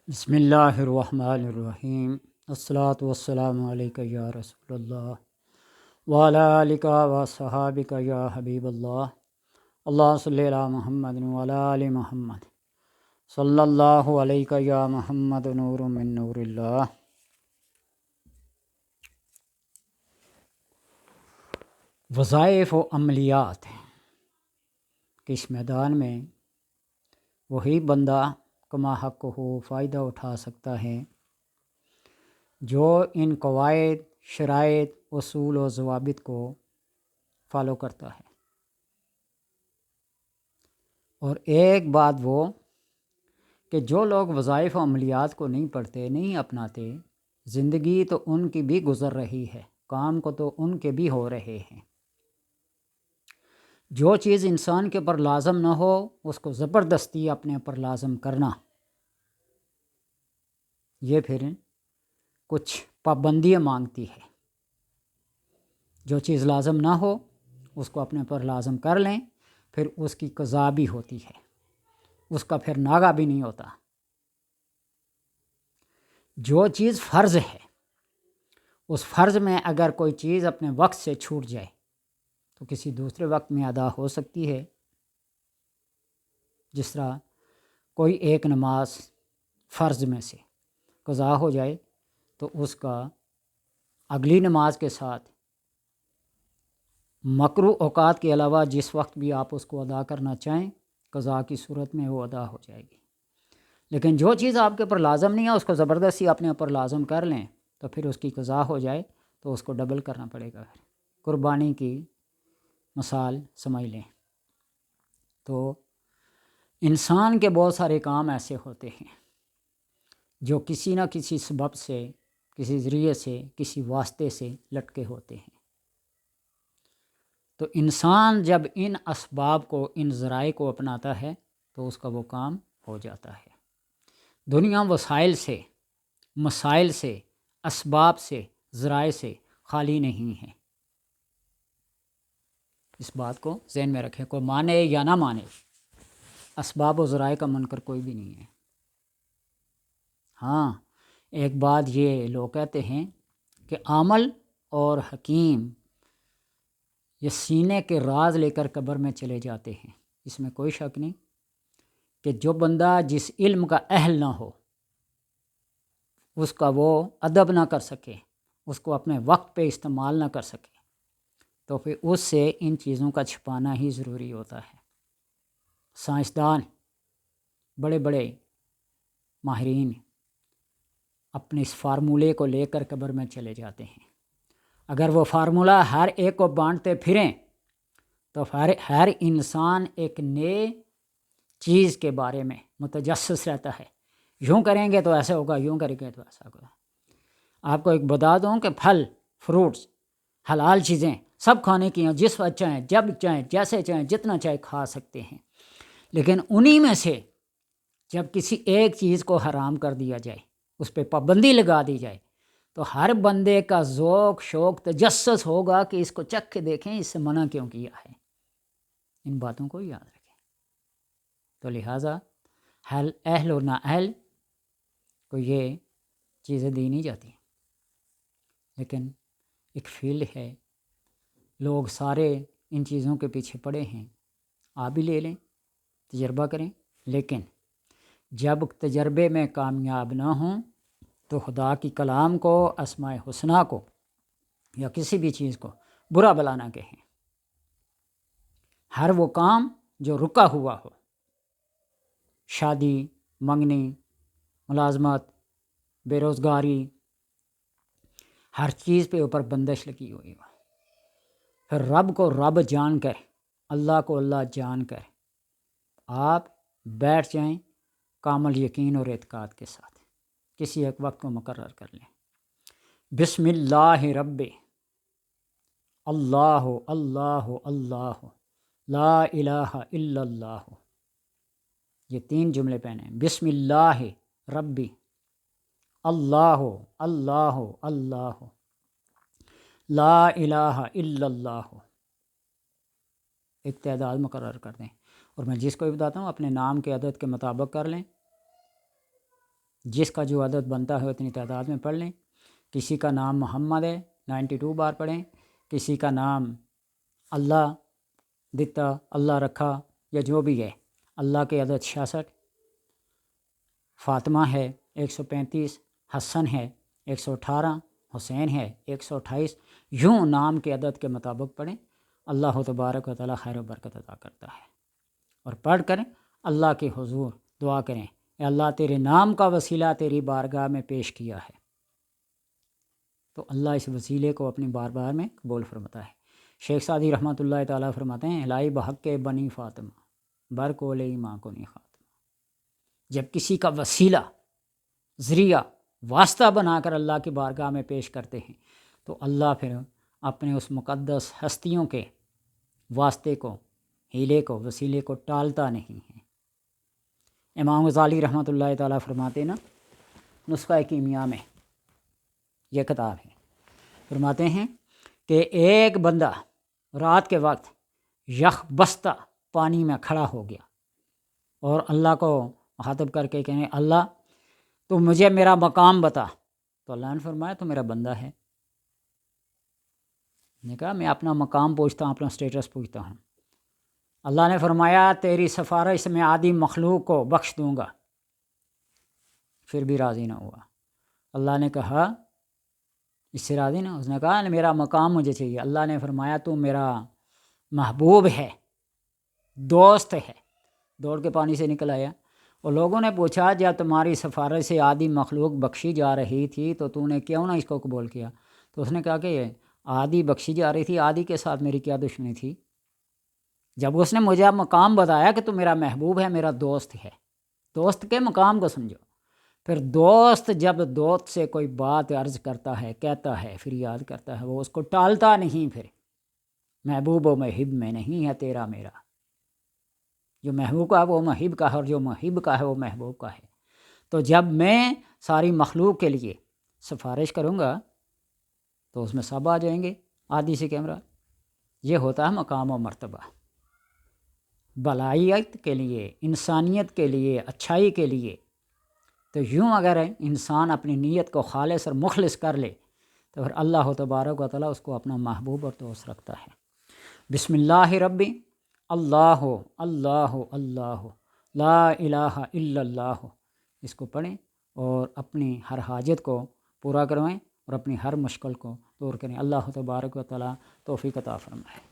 بسم اللہ الرحمن الرحیم الصلاۃ والسلام علیکہ یا رسول اللہ وعلی آلک و صحابک یا حبیب اللہ اللہ صلی علی محمد وعلی آل محمد صلی اللہ علیکہ یا محمد نور من نور اللہ۔ وظائف و عملیات کہ اس میدان میں وہی بندہ کما حق ہو فائدہ اٹھا سکتا ہے جو ان قواعد، شرائط، اصول و ضوابط کو فالو کرتا ہے۔ اور ایک بات وہ کہ جو لوگ وظائف و عملیات کو نہیں پڑھتے، نہیں اپناتے، زندگی تو ان کی بھی گزر رہی ہے، کام کو تو ان کے بھی ہو رہے ہیں۔ جو چیز انسان کے اوپر لازم نہ ہو اس کو زبردستی اپنے اوپر لازم کرنا، یہ پھر کچھ پابندیاں مانگتی ہے۔ جو چیز لازم نہ ہو اس کو اپنے پر لازم کر لیں، پھر اس کی قضا بھی ہوتی ہے، اس کا پھر ناغہ بھی نہیں ہوتا۔ جو چیز فرض ہے اس فرض میں اگر کوئی چیز اپنے وقت سے چھوٹ جائے تو کسی دوسرے وقت میں ادا ہو سکتی ہے۔ جس طرح کوئی ایک نماز فرض میں سے قضا ہو جائے تو اس کا اگلی نماز کے ساتھ مکروہ اوقات کے علاوہ جس وقت بھی آپ اس کو ادا کرنا چاہیں قضا کی صورت میں وہ ادا ہو جائے گی۔ لیکن جو چیز آپ کے اوپر لازم نہیں ہے اس کو زبردستی اپنے اوپر لازم کر لیں تو پھر اس کی قضا ہو جائے تو اس کو ڈبل کرنا پڑے گا۔ پھر قربانی کی مثال سمجھ لیں تو انسان کے بہت سارے کام ایسے ہوتے ہیں جو کسی نہ کسی سبب سے، کسی ذریعے سے، کسی واسطے سے لٹکے ہوتے ہیں۔ تو انسان جب ان اسباب کو، ان ذرائع کو اپناتا ہے تو اس کا وہ کام ہو جاتا ہے۔ دنیا وسائل سے، مسائل سے، اسباب سے، ذرائع سے خالی نہیں ہے۔ اس بات کو ذہن میں رکھیں، کوئی مانے یا نہ مانے، اسباب و ذرائع کا منکر کوئی بھی نہیں ہے۔ ہاں، ایک بات یہ لوگ کہتے ہیں کہ عامل اور حکیم یہ سینے کے راز لے کر قبر میں چلے جاتے ہیں۔ اس میں کوئی شک نہیں کہ جو بندہ جس علم کا اہل نہ ہو، اس کا وہ ادب نہ کر سکے، اس کو اپنے وقت پہ استعمال نہ کر سکے، تو پھر اس سے ان چیزوں کا چھپانا ہی ضروری ہوتا ہے۔ سائنسدان، بڑے بڑے ماہرین اپنے اس فارمولے کو لے کر قبر میں چلے جاتے ہیں۔ اگر وہ فارمولہ ہر ایک کو بانٹتے پھریں تو ہر انسان ایک نئے چیز کے بارے میں متجسس رہتا ہے۔ یوں کریں گے تو ایسا ہوگا، یوں کریں گے تو ایسا ہوگا۔ آپ کو ایک بتا دوں کہ پھل، فروٹس، حلال چیزیں سب کھانے کی ہیں، جس وقت چاہیں، جب چاہیں، جیسے چاہیں، جتنا چاہے کھا سکتے ہیں۔ لیکن انہی میں سے جب کسی ایک چیز کو حرام کر دیا جائے، اس پہ پابندی لگا دی جائے، تو ہر بندے کا ذوق، شوق، تجسس ہوگا کہ اس کو چکھ کے دیکھیں اس سے منع کیوں کیا ہے۔ ان باتوں کو یاد رکھیں۔ تو لہٰذا اہل اور نا اہل کو یہ چیزیں دی نہیں جاتی، لیکن ایک فیلڈ ہے، لوگ سارے ان چیزوں کے پیچھے پڑے ہیں۔ آپ بھی لے لیں، تجربہ کریں، لیکن جب تجربے میں کامیاب نہ ہوں تو خدا کی کلام کو، اسماء حسنہ کو یا کسی بھی چیز کو برا بلا نہ کہیں۔ ہر وہ کام جو رکا ہوا ہو، شادی، منگنی، ملازمت، بے روزگاری، ہر چیز پہ اوپر بندش لگی ہوئی ہو، پھر رب کو رب جان کر، اللہ کو اللہ جان کر آپ بیٹھ جائیں کامل یقین اور اعتقاد کے ساتھ، کسی ایک وقت کو مقرر کر لیں۔ بسم اللہ رب اللہ اللہ اللہ لا الہ الا اللہ، یہ 3 جملے پہنے۔ بسم اللہ ربی اللہ اللہ اللہ لا الہ الا اللہ، ایک تعداد مقرر کر دیں، اور میں جس کو بھی بتاتا ہوں اپنے نام کے عدد کے مطابق کر لیں۔ جس کا جو عدد بنتا ہے اتنی تعداد میں پڑھ لیں۔ کسی کا نام محمد ہے 92 بار پڑھیں، کسی کا نام اللہ دتا، اللہ رکھا، یا جو بھی ہے، اللہ کے عدد 66، فاطمہ ہے 135، حسن ہے 118، حسین ہے 128، یوں نام کے عدد کے مطابق پڑھیں۔ اللہ تبارک و تعالیٰ خیر و برکت عطا کرتا ہے۔ اور پڑھ کر اللہ کے حضور دعا کریں، اے اللہ تیرے نام کا وسیلہ تیری بارگاہ میں پیش کیا ہے، تو اللہ اس وسیلے کو اپنی بارگاہ میں قبول فرماتا ہے۔ شیخ سعدی رحمۃ اللہ تعالیٰ فرماتے ہیں، الہی بحق کے بنی فاطمہ بر کولے ماں کو نہیں خاتمہ۔ جب کسی کا وسیلہ، ذریعہ، واسطہ بنا کر اللہ کی بارگاہ میں پیش کرتے ہیں تو اللہ پھر اپنے اس مقدس ہستیوں کے واسطے کو، ہیلے کو، وسیلے کو ٹالتا نہیں ہے۔ امام غزالی رحمۃ اللہ تعالیٰ فرماتے نا، نسخہ کیمیا میں یہ کتاب ہے، فرماتے ہیں کہ ایک بندہ رات کے وقت یخ بستہ پانی میں کھڑا ہو گیا اور اللہ کو مخاطب کر کے کہنے، اللہ تو مجھے میرا مقام بتا، تو اللہ نے فرمایا تو میرا بندہ ہے۔ نے کہا میں اپنا مقام پوچھتا ہوں، اپنا سٹیٹس پوچھتا ہوں۔ اللہ نے فرمایا تیری سفارش میں آدھی مخلوق کو بخش دوں گا، پھر بھی راضی نہ ہوا۔ اللہ نے کہا اس سے راضی نہ، اس نے کہا میرا مقام مجھے چاہیے۔ اللہ نے فرمایا تو میرا محبوب ہے، دوست ہے۔ دوڑ کے پانی سے نکل آیا اور لوگوں نے پوچھا جب تمہاری سفارش سے آدھی مخلوق بخشی جا رہی تھی تو نے کیوں نہ اس کو قبول کیا؟ تو اس نے کہا کہ آدھی بخشی جا رہی تھی، آدھی کے ساتھ میری کیا دشمنی تھی؟ جب اس نے مجھے مقام بتایا کہ تو میرا محبوب ہے، میرا دوست ہے، دوست کے مقام کو سمجھو۔ پھر دوست جب دوست سے کوئی بات عرض کرتا ہے، کہتا ہے، پھر یاد کرتا ہے، وہ اس کو ٹالتا نہیں۔ پھر محبوب و محب میں نہیں ہے تیرا میرا، جو محبوب کا ہے وہ محب کا ہے، اور جو محب کا ہے وہ محبوب کا ہے۔ تو جب میں ساری مخلوق کے لیے سفارش کروں گا تو اس میں سب آ جائیں گے، آدھی سے کیمرہ۔ یہ ہوتا ہے مقام و مرتبہ، بلائیت کے لیے، انسانیت کے لیے، اچھائی کے لیے۔ تو یوں اگر انسان اپنی نیت کو خالص اور مخلص کر لے تو پھر اللہ تبارک و تعالیٰ اس کو اپنا محبوب اور دوست رکھتا ہے۔ بسم اللہ ربی اللہ اللہ اللہ لا الہ الا اللہ، اس کو پڑھیں اور اپنی ہر حاجت کو پورا کروائیں اور اپنی ہر مشکل کو دور کریں۔ اللہ تبارک و تعالیٰ توفیق عطا فرمائے۔